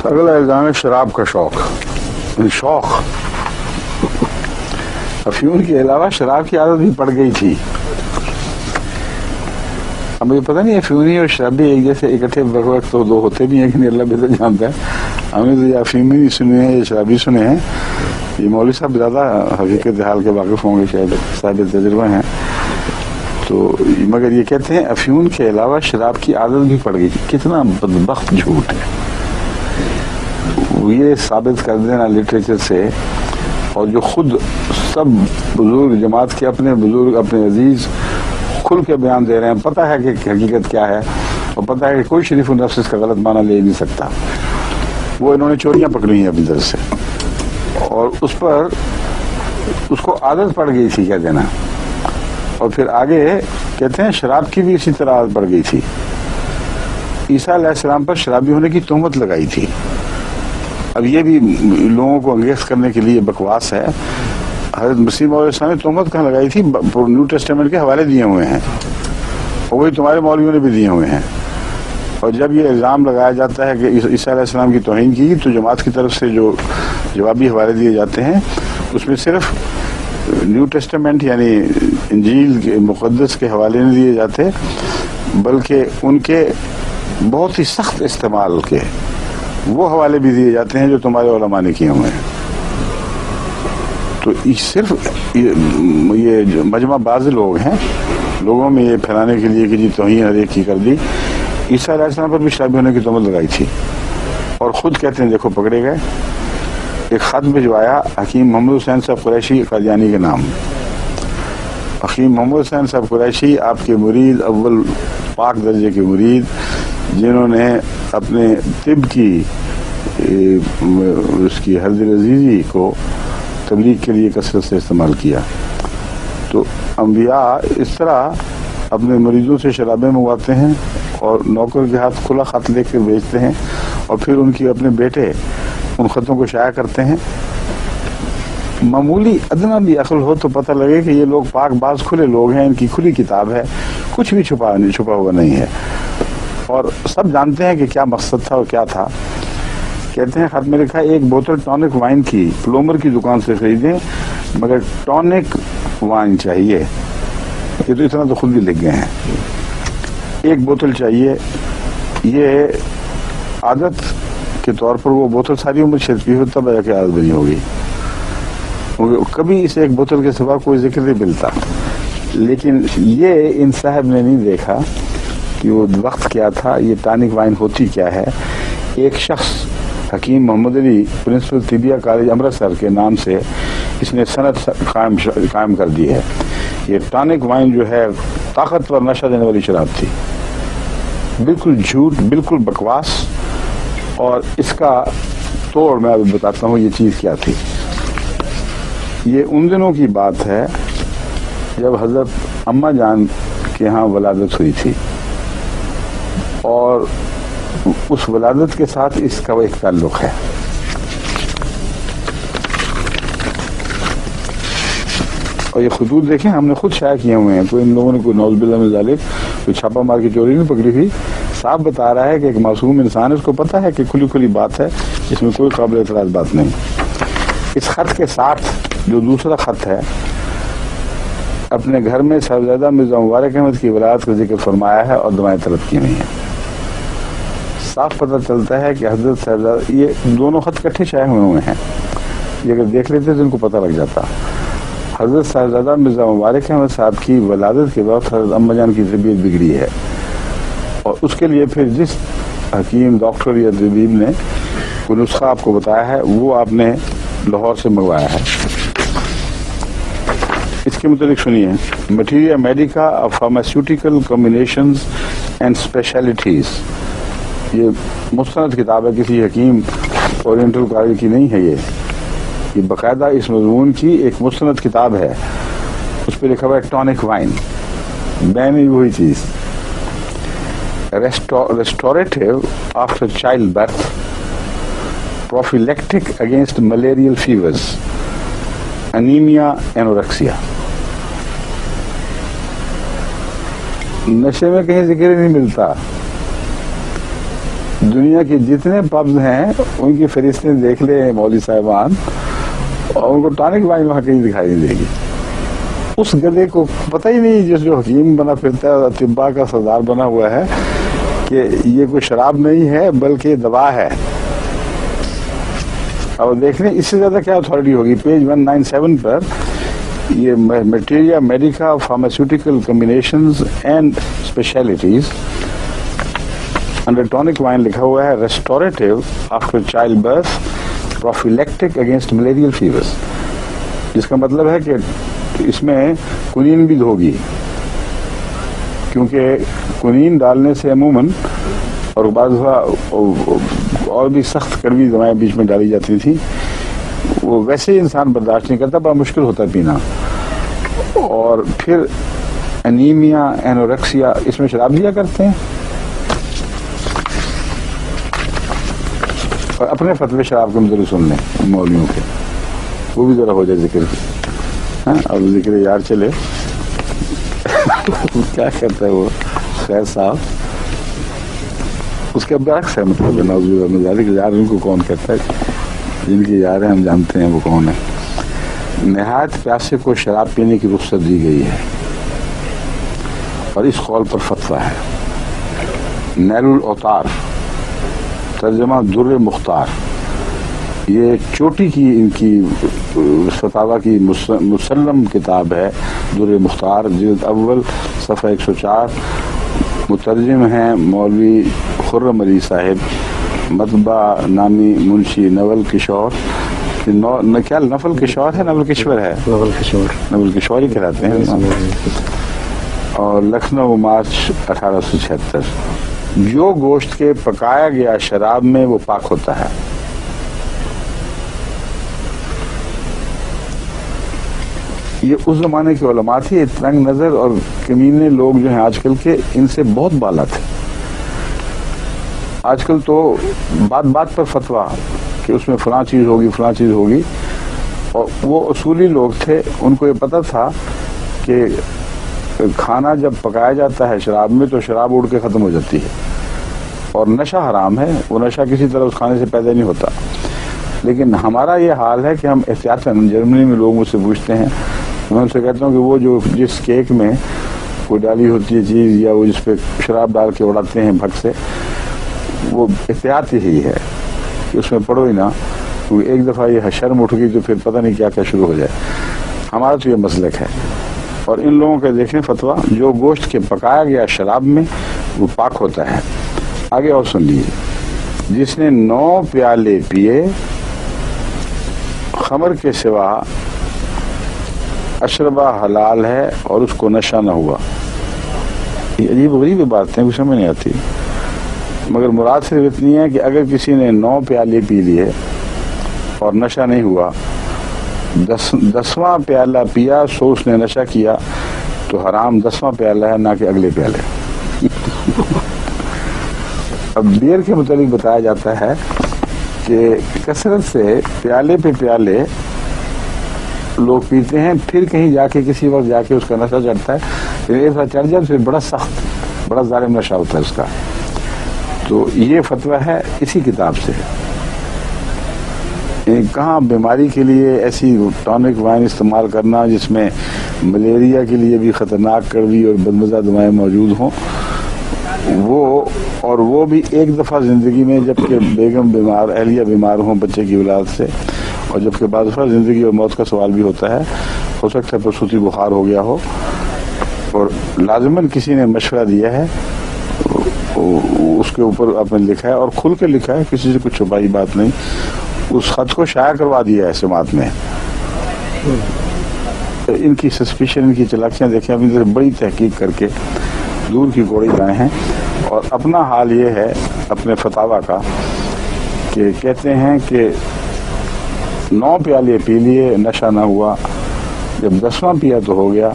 اگلا الزام ہے شراب کا شوق. افیون کے علاوہ شراب کی عادت بھی پڑ گئی تھی. اب مجھے پتہ نہیں افیونی اور شرابی ایک جیسے اکٹھے وقت تو دو ہوتے بھی ہیں کہ نہیں، اللہ بہتر جانتا ہے. ہم نے تو یہ افیونی نہیں سنے ہیں، یہ شرابی سنے ہیں. یہ مولوی صاحب زیادہ حقیقت حال کے واقف ہوں گے، شاید صاحب تجربہ ہیں. تو مگر یہ کہتے ہیں افیون کے علاوہ شراب کی عادت بھی پڑ گئی تھی. کتنا بدبخت جھوٹ ہے یہ ثابت کر دینا لٹریچر سے. اور جو خود سب بزرگ جماعت کے اپنے بزرگ اپنے عزیز کھل کے بیان دے رہے ہیں، پتہ ہے کہ حقیقت کیا ہے اور پتہ ہے کہ کوئی شریف النفس اس کا غلط معنی لے نہیں سکتا. وہ انہوں نے چوریاں پکڑی ہیں اپنی طرف سے، اور اس پر اس کو عادت پڑ گئی تھی کہہ دینا. اور پھر آگے کہتے ہیں شراب کی بھی اسی طرح عادت پڑ گئی تھی. عیسیٰ علیہ السلام پر شرابی ہونے کی تہمت لگائی تھی. اب یہ بھی لوگوں کو انگیز کرنے کے لیے بکواس ہے. حضرت مسلم علیہ السلام نے تہمت کہاں لگائی تھی؟ نیو ٹیسٹامنٹ کے حوالے دیے ہوئے ہیں، اور وہی تمہارے مولویوں نے بھی دیے ہوئے ہیں. اور جب یہ الزام لگایا جاتا ہے کہ عیسیٰ علیہ السلام کی توہین کی، تو جماعت کی طرف سے جو جوابی حوالے دیے جاتے ہیں اس میں صرف نیو ٹیسٹامنٹ یعنی انجیل کے مقدس کے حوالے نہیں دیے جاتے، بلکہ ان کے بہت ہی سخت استعمال کے وہ حوالے بھی دیے جاتے ہیں جو تمہارے علماء نے کیے ہوئے ہیں. تو صرف یہ مجمع بعض لوگ ہیں لوگوں میں یہ پھیلانے کے لیے کہ جی توہین ہر ایک کی کر دی. عیسیٰ علیہ السلام پر بھی شرابی ہونے کی تہمت لگائی تھی، اور خود کہتے ہیں دیکھو پکڑے گئے. ایک خط بھجوایا حکیم محمد حسین صاحب قریشی قادیانی کے نام. حکیم محمد حسین صاحب قریشی آپ کے مرید، اول پاک درجے کے مرید، جنہوں نے اپنے طب کی اس کی حرز عزیزی کو تبلیغ کے لیے کثرت سے استعمال کیا. تو انبیاء اس طرح اپنے مریضوں سے شرابیں منگواتے ہیں اور نوکر کے ہاتھ کھلا خط لے کر بیچتے ہیں، اور پھر ان کی اپنے بیٹے ان خطوں کو شائع کرتے ہیں. معمولی ادنا بھی عقل ہو تو پتہ لگے کہ یہ لوگ پاک باز کھلے لوگ ہیں، ان کی کھلی کتاب ہے، کچھ بھی چھپا ہوا نہیں ہے، اور سب جانتے ہیں کہ کیا مقصد تھا اور کیا تھا. کہتے ہیں خط میں لکھا ایک بوتل ٹونک وائن کی پلومر کی دکان سے خریدیں، مگر ٹونک وائن چاہیے. یہ تو اتنا تو خود بھی لکھ گئے ہیں، ایک بوتل چاہیے. یہ عادت کے طور پر وہ بوتل ساری عمر شرط پی ہوتا ہے کہ عادت بنی ہوگی. کبھی اس ایک بوتل کے سوا کوئی ذکر نہیں ملتا. لیکن یہ ان صاحب نے نہیں دیکھا کہ وہ وقت کیا تھا، یہ ٹانک وائن ہوتی کیا ہے. ایک شخص حکیم محمد علی پرنسپل طبیہ کالج امرتسر کے نام سے اس نے صنعت قائم کر دی ہے. یہ ٹانک وائن جو ہے طاقتور نشہ دینے والی شراب تھی، بالکل جھوٹ، بالکل بکواس. اور اس کا توڑ میں ابھی بتاتا ہوں یہ چیز کیا تھی. یہ ان دنوں کی بات ہے جب حضرت اماں جان کے ہاں ولادت ہوئی تھی، اور اس ولادت کے ساتھ اس کا ایک تعلق ہے. اور یہ خطوط دیکھیں ہم نے خود شائع کیے ہوئے ہیں، کوئی ان لوگوں نے کوئی نعوذ باللہ من ذالک کوئی چھاپا مار کے چوری نہیں پکڑی ہوئی. صاحب بتا رہا ہے کہ ایک معصوم انسان ہے، اس کو پتہ ہے کہ کھلی کھلی بات ہے، اس میں کوئی قابل اعتراض بات نہیں. اس خط کے ساتھ جو دوسرا خط ہے، اپنے گھر میں صاحبزادہ مرزا مبارک احمد کی ولادت کا ذکر فرمایا ہے اور دعائیں طلب کی ہوئی ہیں. صاف پتہ چلتا ہے کہ حضرت صاحبزادہ، یہ دونوں خط کٹھے شائع ہوئے ہیں، یہ اگر دیکھ لیتے تو ان کو پتہ لگ جاتا. حضرت صاحبزادہ مرزا مبارک احمد صاحب کی ولادت کے وقت حضرت اماں جان کی طبیعت بگڑی ہے، اور اس کے لیے پھر جس حکیم ڈاکٹر یا طبیب نے کوئی نسخہ آپ کو بتایا ہے وہ آپ نے لاہور سے منگوایا ہے. اس کے متعلق سنیے: materia medica of pharmaceutical combinations and specialities. یہ مستند کتاب ہے، کسی حکیم اورینٹل کالج کی نہیں ہے. یہ باقاعدہ اس مضمون کی ایک مستند کتاب ہے. اس پہ لکھا ہوا ہے ٹونک وائن. میں نے وہی چیز restorative after child birth, prophylactic against malarial fevers, anaemia, anorexia. نشے میں کہیں ذکر نہیں ملتا. دنیا کے جتنے پبز ہیں ان کی فہرستیں دیکھ لیں مولوی صاحبان، اور ان کو ٹانک وائن وہاں کہیں دکھائی نہیں دے گی. اس گدھے کو پتہ ہی نہیں، جس جو حکیم بنا پھرتا ہے اور طباء کا سردار بنا ہوا ہے، کہ یہ کوئی شراب نہیں ہے بلکہ دوا ہے. اور دیکھ لیں اس سے زیادہ کیا اتھارٹی ہوگی. پیج 197 پر یہ materia medica pharmaceutical combinations and specialities under tonic wine لکھا ہوا ہے restorative after child birth prophylactic against malarial fevers, جس کا مطلب ہے کہ اس میں کنین بھی ہوگی، کیونکہ کنین ڈالنے سے عموماً اور بعض اور بھی سخت کڑوی دوائیں بیچ میں ڈالی جاتی تھیں، وہ ویسے ہی انسان برداشت نہیں کرتا، بڑا مشکل ہوتا ہے پینا. اور پھر انیمیا، اینوریکسیا، اس میں شراب دیا کرتے ہیں. اور اپنے فتوے شراب کے ذرا سن لیں مولویوں کے، وہ بھی ذرا ہو جائے ذکر. ہاں اب ذکر یار چلے کیا کرتا ہے وہ خیر صاحب، اس کے برعکس ہے، مطلب نوزی یار ان کو کون کہتا ہے، جن کے یار ہیں ہم جانتے ہیں وہ کون ہے. نہایت پیاسے کو شراب پینے کی رخصت دی گئی ہے، اور اس قول پر فتویٰ ہے. نیل الاوتار ترجمہ در مختار، یہ چوٹی کی ان کی فتاویٰ کی مسلم کتاب ہے در مختار، جلد اول صفحہ 104. مترجم ہیں مولوی خرم علی صاحب، مطبع نامی منشی نول کشور، کیا نفل کشور ہے نول کشور ہے، نول کشور ہی کہلاتے ہیں. اور لکھنؤ مارچ 1876. جو گوشت کے پکایا گیا شراب میں وہ پاک ہوتا ہے. یہ اس زمانے کے علماء تھے. تنگ نظر اور کمینے لوگ جو ہیں آج کل کے، ان سے بہت بالا تھے. آج کل تو بات بات پر فتویٰ کہ اس میں فلاں چیز ہوگی فلاں چیز ہوگی، اور وہ اصولی لوگ تھے، ان کو یہ پتہ تھا کہ کھانا جب پکایا جاتا ہے شراب میں تو شراب اڑ کے ختم ہو جاتی ہے، اور نشہ حرام ہے، وہ نشہ کسی طرح اس کھانے سے پیدا نہیں ہوتا. لیکن ہمارا یہ حال ہے کہ ہم احتیاطاً، جرمنی میں لوگ مجھ سے پوچھتے ہیں، میں ان سے کہتا ہوں کہ وہ جو جس کیک میں کوئی ڈالی ہوتی ہے چیز، یا وہ جس پہ شراب ڈال کے اڑاتے ہیں بھگ سے، وہ احتیاط ہی ہے کہ اس میں پڑو ہی نہ، کیونکہ ایک دفعہ یہ شرم اٹھ گئی تو پھر پتہ نہیں کیا کیا شروع ہو جائے. ہمارا تو یہ مسلک ہے. اور ان لوگوں کے دیکھیں فتویٰ، جو گوشت کے پکایا گیا شراب میں وہ پاک ہوتا ہے. آگے اور سن لیجیے. جس نے 9 پیالے پیے خمر کے سوا، اشربہ حلال ہے اور اس کو نشہ نہ ہوا. یہ عجیب غریب باتیں کچھ سمجھ نہیں آتی، مگر مراد صرف اتنی ہے کہ اگر کسی نے 9 پیالے پی لیے اور نشہ نہیں ہوا، 10واں پیالہ پیا سو اس نے نشہ کیا، تو حرام 10واں پیالہ ہے، نہ کہ اگلے پیالے. اب بیئر کے متعلق بتایا جاتا ہے کہ کثرت سے پیالے پہ پیالے لوگ پیتے ہیں، پھر کہیں جا کے کسی وقت جا کے اس کا نشہ چڑھتا ہے، پھر ایسا چڑھ جائے پھر بڑا سخت، بڑا ظالم نشہ ہوتا ہے اس کا. تو یہ فتویٰ ہے اسی کتاب سے. کہاں بیماری کے لیے ایسی ٹونک وائن استعمال کرنا جس میں ملیریا کے لیے بھی خطرناک کڑوی اور بدمزہ دوائیں موجود ہوں، وہ بھی ایک دفعہ زندگی میں، جبکہ بیگم بیمار، اہلیہ بیمار ہوں بچے کی اولاد سے، اور جبکہ بعض دفعہ زندگی اور موت کا سوال بھی ہوتا ہے. ہو سکتا ہے پرسوتی بخار ہو گیا ہو، اور لازماً کسی نے مشورہ دیا ہے، اس کے اوپر آپ نے لکھا ہے اور کھل کے لکھا ہے، کسی سے کچھ چھپائی بات نہیں. اس خط کو شائع کروا دیا ہے سماعت میں. ان کی سسپیشن، ان کی چلاکیاں دیکھیں، اپنی طرف بڑی تحقیق کر کے دور کی کوڑی لائے ہیں. اور اپنا حال یہ ہے اپنے فتاویٰ کا کہ کہتے ہیں کہ 9 پیالے پی لیے، نشہ نہ ہوا، جب 10واں پیا تو ہو گیا،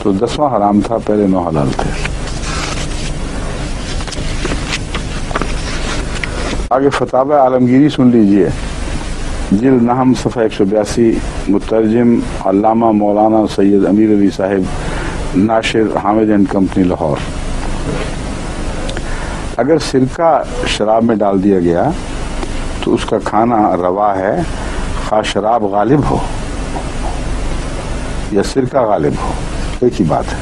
تو 10واں حرام تھا، پہلے 9 حلال تھے. آگے فتاوی عالمگیری سن لیجئے، جلد 9 صفحہ 182. مترجم علامہ مولانا سید امیر علی صاحب، ناشر حامد اینڈ کمپنی لاہور. اگر سرکہ شراب میں ڈال دیا گیا تو اس کا کھانا روا ہے، خواہ شراب غالب ہو یا سرکہ غالب ہو، ایک ہی بات ہے،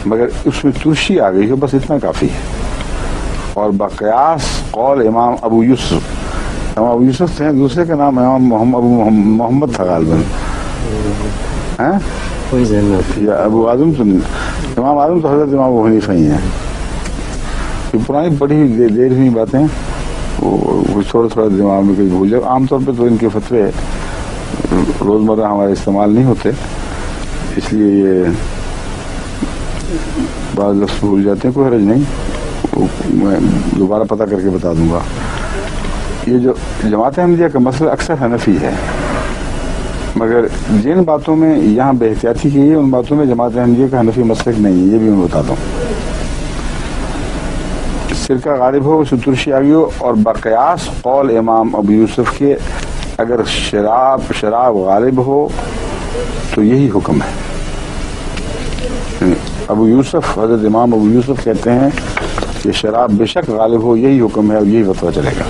مگر اس میں ترشی آ گئی ہو، بس اتنا کافی ہے۔ اور بقیاس قول امام ابو یوسف، امام ابو یوسف تھے، دوسرے کا نام امام ابو محمد تھا غالباً، یا ابو اعظم تو نہیں، امام اعظم تو حضرت امام ابو حنیفہ ہی ہیں۔ یہ پرانی پڑھی ہوئی دیر ہوئی باتیں، وہ تھوڑا تھوڑا دماغ میں کوئی بھول جائے۔ عام طور پہ تو ان کے فتوے روزمرہ ہمارے استعمال نہیں ہوتے، اس لیے یہ بعض لفظ بھول جاتے ہیں، کوئی حرج نہیں، میں دوبارہ پتہ کر کے بتا دوں گا۔ یہ جو جماعت احمدیہ کا مسئلہ اکثر حنفی ہے، مگر جن باتوں میں یہاں بے احتیاطی کی ہے ان باتوں میں جماعت احمدیہ کا حنفی مسلک نہیں ہے، یہ بھی میں بتاتا ہوں۔ سرکہ غالب ہو، اس میں ترشی آ گئی ہو، اور بقیاس قول امام ابو یوسف کے اگر شراب غالب ہو تو یہی حکم ہے۔ ابو یوسف، حضرت امام ابو یوسف کہتے ہیں کہ شراب بے شک غالب ہو، یہی حکم ہے اور یہی فتویٰ چلے گا۔